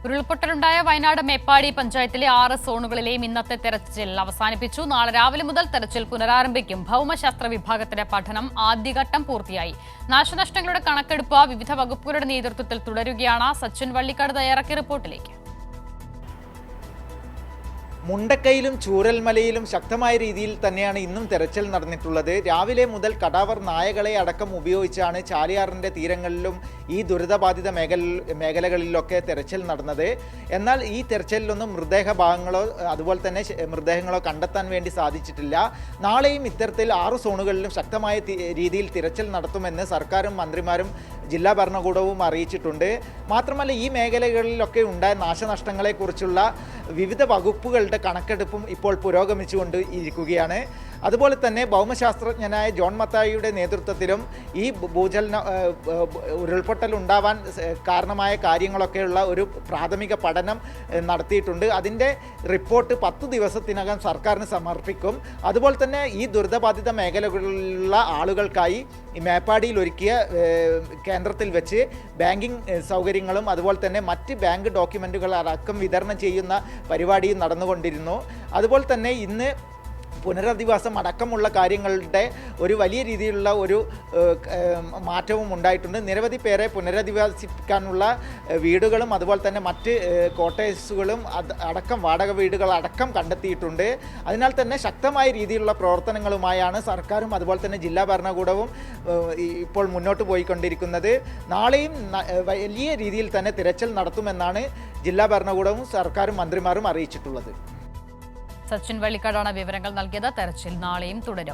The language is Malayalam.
ഉരുൾപൊട്ടലുണ്ടായ വയനാട് മേപ്പാടി പഞ്ചായത്തിലെ 6 സോണുകളിലെയും ഇന്നത്തെ തെരച്ചിൽ അവസാനിപ്പിച്ചു. നാളെ രാവിലെ മുതൽ തെരച്ചിൽ പുനരാരംഭിക്കും. ഭൗമശാസ്ത്ര വിഭാഗത്തിന്റെ പഠനം ആദ്യഘട്ടം പൂർത്തിയായി. നാശനഷ്ടങ്ങളുടെ കണക്കെടുപ്പ് വിവിധ വകുപ്പുകളുടെ നേതൃത്വത്തിൽ തുടരുകയാണ്. സച്ചിൻ വള്ളിക്കാട് തയ്യാറാക്കിയ റിപ്പോർട്ടിലേക്ക്. മുണ്ടക്കയിലും ചൂരൽമലയിലും ശക്തമായ രീതിയിൽ തന്നെയാണ് ഇന്നും തെരച്ചിൽ നടന്നിട്ടുള്ളത്. രാവിലെ മുതൽ കടാവർ നായകളെ അടക്കം ഉപയോഗിച്ചാണ് ചാലിയാറിൻ്റെ തീരങ്ങളിലും ഈ ദുരിതബാധിത മേഖലകളിലൊക്കെ തെരച്ചിൽ നടന്നത്. എന്നാൽ ഈ തെരച്ചിലൊന്നും മൃതദേഹഭാഗങ്ങളോ അതുപോലെ തന്നെ മൃതദേഹങ്ങളോ കണ്ടെത്താൻ വേണ്ടി സാധിച്ചിട്ടില്ല. നാളെയും ഇത്തരത്തിൽ 6 സോണുകളിലും ശക്തമായ രീതിയിൽ തിരച്ചിൽ നടത്തുമെന്ന് സർക്കാരും മന്ത്രിമാരും ജില്ലാ ഭരണകൂടവും അറിയിച്ചിട്ടുണ്ട്. മാത്രമല്ല ഈ മേഖലകളിലൊക്കെ ഉണ്ടായ നാശനഷ്ടങ്ങളെക്കുറിച്ചുള്ള വിവിധ വകുപ്പുകളുടെ കണക്കെടുപ്പും ഇപ്പോൾ പുരോഗമിച്ചുകൊണ്ട് ഇരിക്കുകയാണ്. അതുപോലെ തന്നെ ഭൗമശാസ്ത്രജ്ഞനായ ജോൺ മത്തായിയുടെ നേതൃത്വത്തിലും ഈ ഉരുൾപൊട്ടൽ ഉണ്ടാവാൻ കാരണമായ കാര്യങ്ങളൊക്കെയുള്ള ഒരു പ്രാഥമിക പഠനം നടത്തിയിട്ടുണ്ട്. അതിൻ്റെ റിപ്പോർട്ട് 10 ദിവസത്തിനകം സർക്കാരിന് സമർപ്പിക്കും. അതുപോലെ തന്നെ ഈ ദുരിതബാധിത മേഖലകളിലുള്ള ആളുകൾക്കായി ഈ മേപ്പാടിയിൽ ഒരുക്കിയ കേന്ദ്രത്തിൽ വെച്ച് ബാങ്കിങ് സൗകര്യങ്ങളും അതുപോലെ തന്നെ മറ്റ് ബാങ്ക് ഡോക്യുമെൻറ്റുകൾ അടക്കം വിതരണം ചെയ്യുന്ന പരിപാടിയും നടന്നുകൊണ്ടിരുന്നു. അതുപോലെ തന്നെ ഇന്ന് പുനരധിവാസം അടക്കമുള്ള കാര്യങ്ങളുടെ ഒരു വലിയ രീതിയിലുള്ള ഒരു മാറ്റവും ഉണ്ടായിട്ടുണ്ട്. നിരവധി പേരെ പുനരധിവാസിക്കാനുള്ള വീടുകളും അതുപോലെ തന്നെ മറ്റ് ക്വാർട്ടേഴ്സുകളും അടക്കം വാടക വീടുകൾ അടക്കം കണ്ടെത്തിയിട്ടുണ്ട്. അതിനാൽ തന്നെ ശക്തമായ രീതിയിലുള്ള പ്രവർത്തനങ്ങളുമായാണ് സർക്കാരും അതുപോലെ തന്നെ ജില്ലാ ഭരണകൂടവും ഇപ്പോൾ മുന്നോട്ട് പോയിക്കൊണ്ടിരിക്കുന്നത്. നാളെയും വലിയ രീതിയിൽ തന്നെ തിരച്ചിൽ നടത്തുമെന്നാണ് ജില്ലാ ഭരണകൂടവും സർക്കാരും മന്ത്രിമാരും അറിയിച്ചിട്ടുള്ളത്. സച്ചിൻ വള്ളിക്കാടാണ് വിവരങ്ങൾ നൽകിയത്. തെരച്ചിൽ നാളെയും തുടരും.